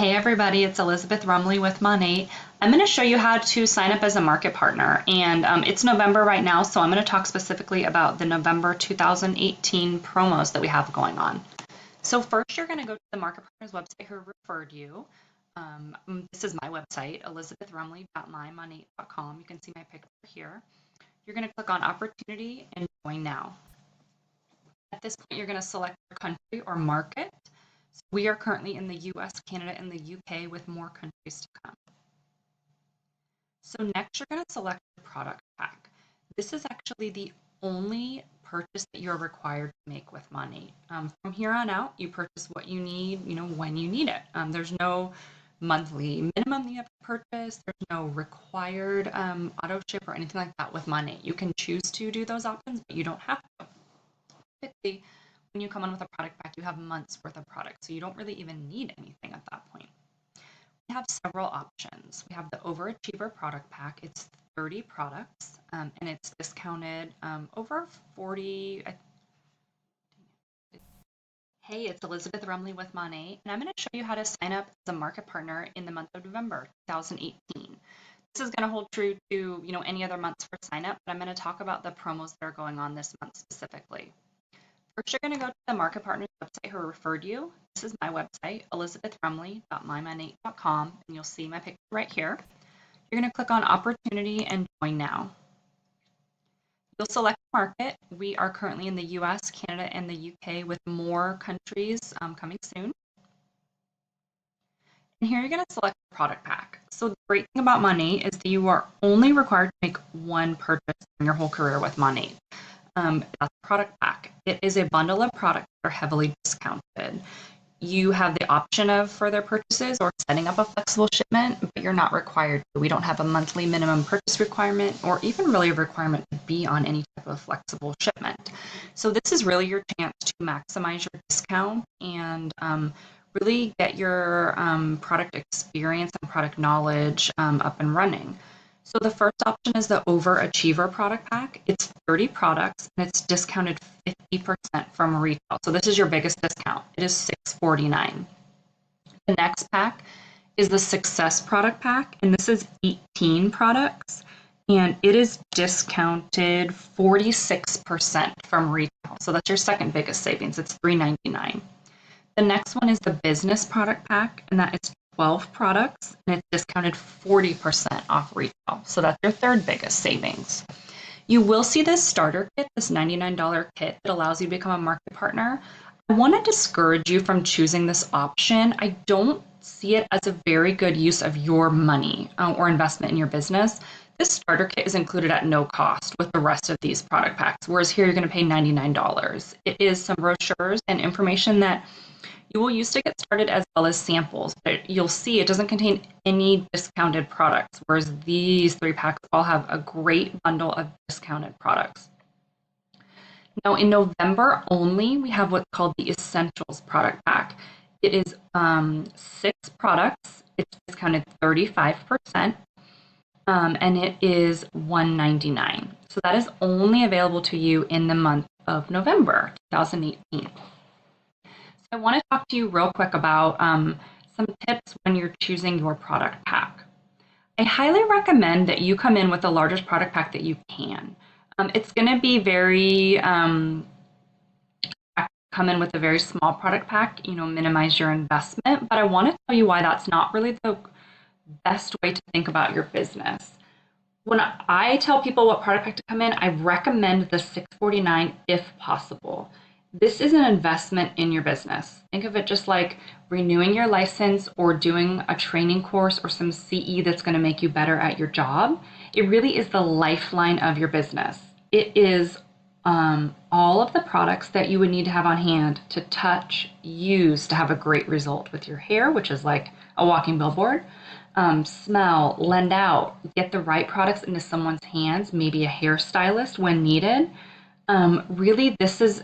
Hey everybody, it's Elizabeth Rumley with Monat. I'm going to show you how to sign up as a market partner, and it's November right now, so I'm going to talk specifically about the November 2018 promos that we have going on. So first, you're going to go to the market partners website who referred you. This is my website, elizabethrumley.mymonat.com. You can see my picture here. You're going to click on Opportunity and Join Now. At this point, you're going to select your country or market. So we are currently in the US, Canada, and the UK with more countries to come. So next, you're going to select the product pack. This is actually the only purchase that you're required to make with Monat. From here on out, you purchase what you need, when you need it. There's no monthly minimum that you have to purchase. There's no required auto ship or anything like that with Monat. You can choose to do those options, but you don't have to. Typically, when you come on with a product pack, you have months worth of product, so you don't really even need anything at that point. We have several options. We have the Overachiever product pack. It's 30 products, and it's discounted over 40. Hey, it's Elizabeth Rumley with Monat, and I'm going to show you how to sign up as a market partner in the month of November 2018. This is going to hold true to any other months for sign up, but I'm going to talk about the promos that are going on this month specifically. First, you're going to go to the market partners website who referred you. This is my website, elizabethrumley.mymonat.com, and you'll see my picture right here. You're going to click on Opportunity and Join Now. You'll select market. We are currently in the US, Canada, and the UK with more countries coming soon. And here you're going to select the product pack. So the great thing about Monat is that you are only required to make one purchase in your whole career with Monat. That's a product pack. It is a bundle of products that are heavily discounted. You have the option of further purchases or setting up a flexible shipment, but you're not required to. We don't have a monthly minimum purchase requirement or even really a requirement to be on any type of flexible shipment. So this is really your chance to maximize your discount and really get your product experience and product knowledge up and running. So the first option is the Overachiever product pack. It's 30 products and it's discounted 50% from retail. So this is your biggest discount. It is $649. The next pack is the Success product pack, and this is 18 products and it is discounted 46% from retail. So that's your second biggest savings. It's $399. The next one is the Business product pack, and that is 12 products, and it's discounted 40% off retail. So that's your third biggest savings. You will see this starter kit, this $99 kit that allows you to become a market partner. I want to discourage you from choosing this option. I don't see it as a very good use of your money or investment in your business. This starter kit is included at no cost with the rest of these product packs, whereas here you're going to pay $99. It is some brochures and information that you will use to get started as well as samples, but you'll see it doesn't contain any discounted products, whereas these three packs all have a great bundle of discounted products. Now in November only, we have what's called the Essentials product pack. It is 6 products, it's discounted 35%, and it is $199. So that is only available to you in the month of November 2018. I want to talk to you real quick about some tips when you're choosing your product pack. I highly recommend that you come in with the largest product pack that you can. It's going to be very, come in with a very small product pack, minimize your investment, but I want to tell you why that's not really the best way to think about your business. When I tell people what product pack to come in, I recommend the $649 if possible. This is an investment in your business. Think of it just like renewing your license or doing a training course or some CE that's going to make you better at your job. It really is the lifeline of your business. It is all of the products that you would need to have on hand to touch, use to have a great result with your hair, which is like a walking billboard. Smell, lend out, get the right products into someone's hands, maybe a hairstylist when needed. Really, this is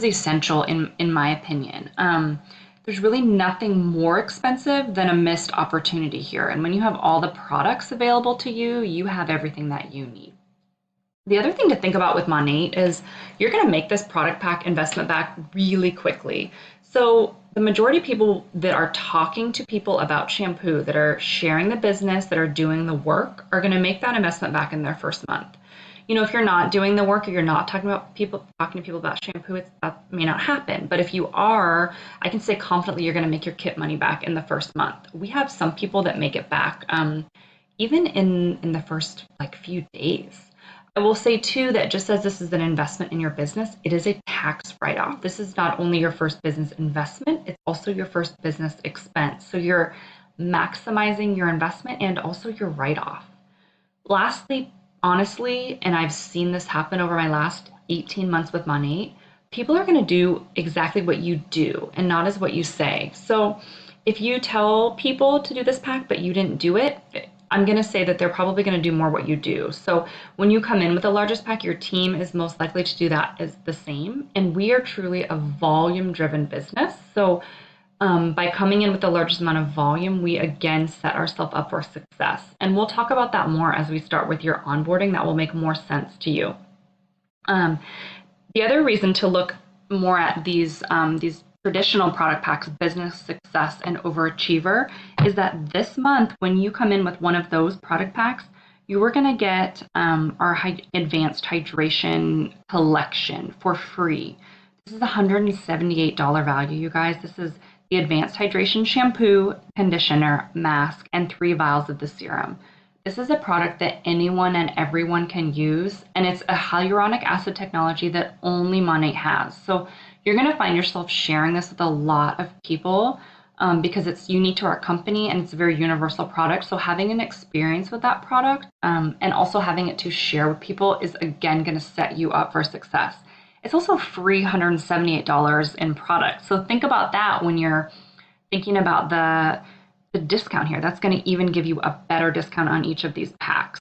essential in my opinion. There's really nothing more expensive than a missed opportunity here. And when you have all the products available to you, you have everything that you need. The other thing to think about with Monat is you're going to make this product pack investment back really quickly. So the majority of people that are talking to people about shampoo, that are sharing the business, that are doing the work, are going to make that investment back in their first month. You know, if you're not doing the work or you're not talking to people about shampoo, that may not happen. But if you are, I can say confidently you're going to make your kit money back in the first month. We have some people that make it back even in the first like few days. I will say too that just as this is an investment in your business, it is a tax write-off. This is not only your first business investment, it's also your first business expense. So you're maximizing your investment and also your write-off. Lastly, honestly, and I've seen this happen over my last 18 months with Monat, people are going to do exactly what you do and not as what you say. So if you tell people to do this pack, but you didn't do it, I'm going to say that they're probably going to do more what you do. So when you come in with the largest pack, your team is most likely to do that as the same. And we are truly a volume driven business. So by coming in with the largest amount of volume, we again set ourselves up for success. And we'll talk about that more as we start with your onboarding. That will make more sense to you. The other reason to look more at these traditional product packs, business success and overachiever, is that this month when you come in with one of those product packs, you are going to get our advanced hydration collection for free. This is a $178 value, you guys. This is the advanced hydration shampoo, conditioner, mask, and 3 vials of the serum. This is a product that anyone and everyone can use, and it's a hyaluronic acid technology that only Monat has. So you're going to find yourself sharing this with a lot of people because it's unique to our company and it's a very universal product. So having an experience with that product and also having it to share with people is again going to set you up for success. It's also free $178 in product. So think about that when you're thinking about the discount here. That's going to even give you a better discount on each of these packs.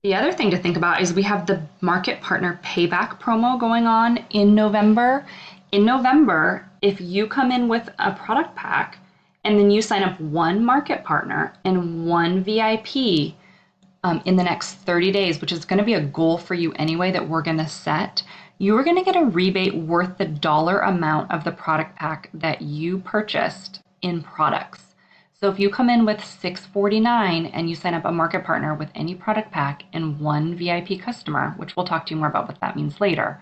The other thing to think about is we have the Market Partner Payback promo going on in November. In November, if you come in with a product pack and then you sign up one Market Partner and one VIP in the next 30 days, which is going to be a goal for you anyway that we're going to set, you are going to get a rebate worth the dollar amount of the product pack that you purchased in products. So if you come in with $649 and you sign up a market partner with any product pack and one VIP customer, which we'll talk to you more about what that means later,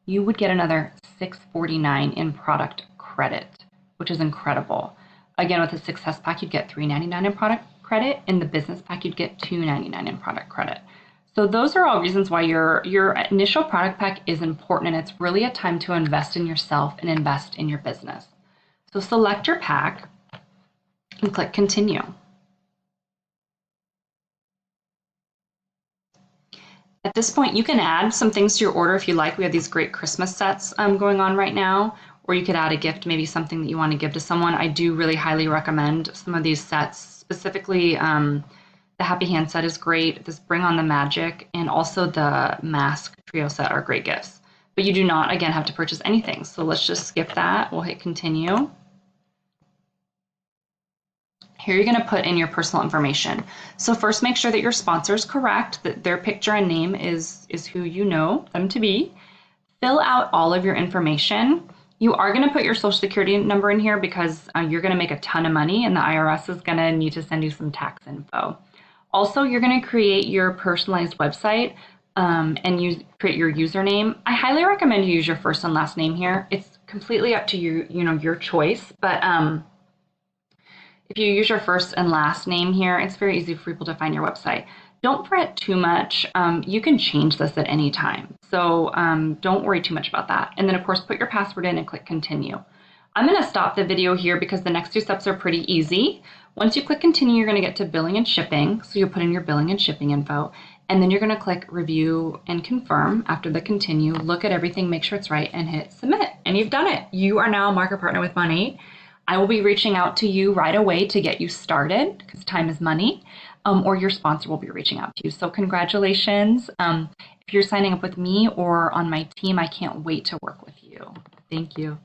you would get another $649 in product credit, which is incredible. Again, with the Success Pack, you'd get $399 in product credit. In the Business Pack, you'd get $299 in product credit. So those are all reasons why your initial product pack is important, and it's really a time to invest in yourself and invest in your business. So select your pack and click Continue. At this point, you can add some things to your order if you like. We have these great Christmas sets going on right now, or you could add a gift, maybe something that you want to give to someone. I do really highly recommend some of these sets, specifically the Happy Hand set is great, this Bring on the Magic, and also the Mask Trio set are great gifts. But you do not, again, have to purchase anything. So let's just skip that. We'll hit Continue. Here you're going to put in your personal information. So first make sure that your sponsor is correct, that their picture and name is who you know them to be. Fill out all of your information. You are going to put your social security number in here because you're going to make a ton of money and the IRS is going to need to send you some tax info. Also, you're going to create your personalized website and create your username. I highly recommend you use your first and last name here. It's completely up to you, your choice, but if you use your first and last name here, it's very easy for people to find your website. Don't fret too much. You can change this at any time. So don't worry too much about that. And then of course, put your password in and click Continue. I'm going to stop the video here because the next 2 steps are pretty easy. Once you click Continue, you're going to get to billing and shipping. So you'll put in your billing and shipping info, and then you're going to click Review and Confirm after the Continue. Look at everything, make sure it's right, and hit Submit. And you've done it. You are now a market partner with Monat. I will be reaching out to you right away to get you started because time is money, or your sponsor will be reaching out to you. So congratulations. If you're signing up with me or on my team, I can't wait to work with you. Thank you.